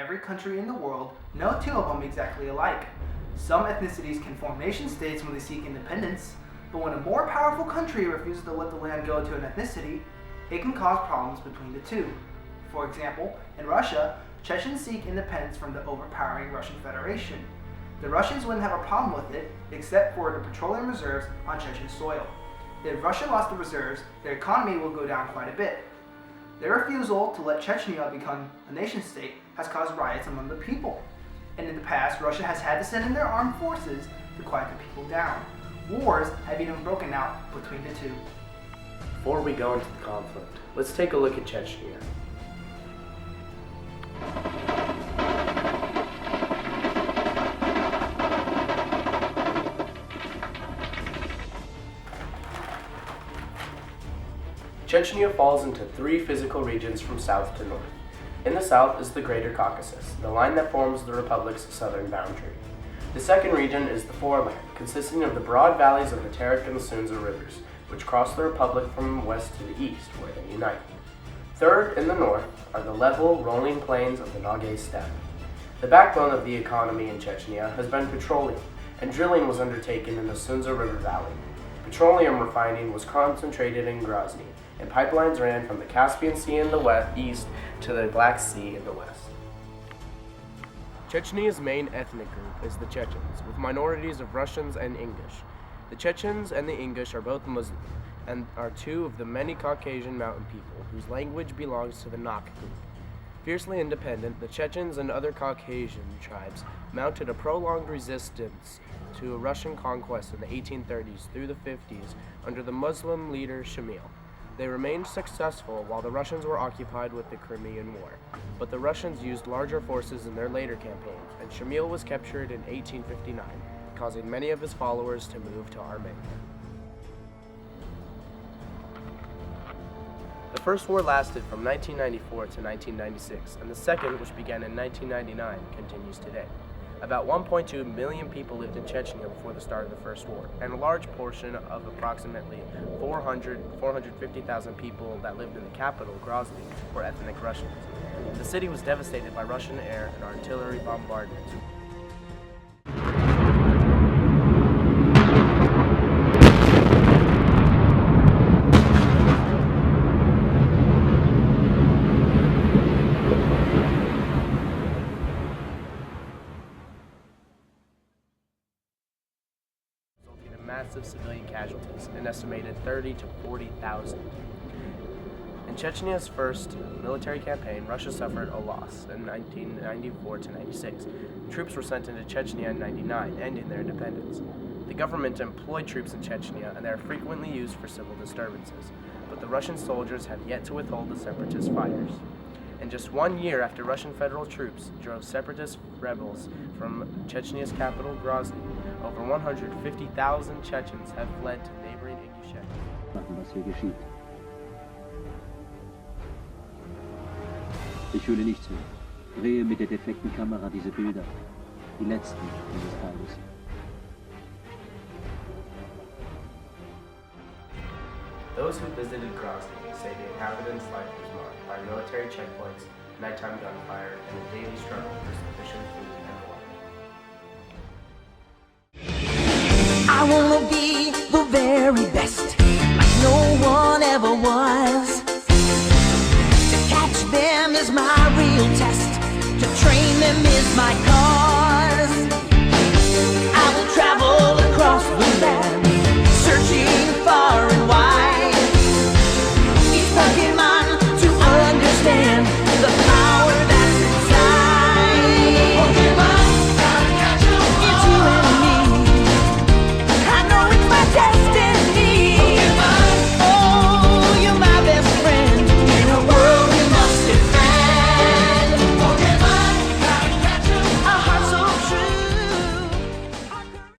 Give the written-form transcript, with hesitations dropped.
every country in the world, no two of them exactly alike. Some ethnicities can form nation states when they seek independence, but when a more powerful country refuses to let the land go to an ethnicity, it can cause problems between the two. For example, in Russia, Chechens seek independence from the overpowering Russian Federation. The Russians wouldn't have a problem with it, except for the petroleum reserves on Chechen soil. If Russia lost the reserves, their economy will go down quite a bit. Their refusal to let Chechnya become a nation state has caused riots among the people. And in the past, Russia has had to send in their armed forces to quiet the people down. Wars have even broken out between the two. Before we go into the conflict, let's take a look at Chechnya. Chechnya falls into three physical regions from south to north. In the south is the Greater Caucasus, the line that forms the republic's southern boundary. The second region is the foreland, consisting of the broad valleys of the Terek and the Sunza rivers, which cross the republic from west to the east, where they unite. Third, in the north, are the level, rolling plains of the Nogay steppe. The backbone of the economy in Chechnya has been petroleum, and drilling was undertaken in the Sunza River Valley. Petroleum refining was concentrated in Grozny, and pipelines ran from the Caspian Sea in the east to the Black Sea in the west. Chechnya's main ethnic group is the Chechens, with minorities of Russians and English. The Chechens and the English are both Muslim, and are two of the many Caucasian mountain people whose language belongs to the Nakh group. Fiercely independent, the Chechens and other Caucasian tribes mounted a prolonged resistance to a Russian conquest in the 1830s through the 50s under the Muslim leader Shamil. They remained successful while the Russians were occupied with the Crimean War, but the Russians used larger forces in their later campaigns, and Shamil was captured in 1859, causing many of his followers to move to Armenia. The First War lasted from 1994 to 1996, and the second, which began in 1999, continues today. About 1.2 million people lived in Chechnya before the start of the First War, and a large portion of approximately 450,000 people that lived in the capital, Grozny, were ethnic Russians. The city was devastated by Russian air and artillery bombardments. Massive civilian casualties, an estimated 30 to 40,000. In Chechnya's first military campaign, Russia suffered a loss in 1994 to 96. Troops were sent into Chechnya in 99, ending their independence. The government employed troops in Chechnya, and they are frequently used for civil disturbances, but the Russian soldiers have yet to withhold the separatist fires. In just 1 year after Russian federal troops drove separatist rebels from Chechnya's capital, Grozny, over 150,000 Chechens have fled to neighboring Ingushetia. Was hier geschieht. Ich fühle nichts mehr. Drehe mit der defekten Kamera diese Bilder. Die letzten dieses Tages. Those who visited Grozny say the inhabitants' life was marked by military checkpoints, nighttime gunfire, and a daily struggle for sufficient food and water. I wanna be the very best.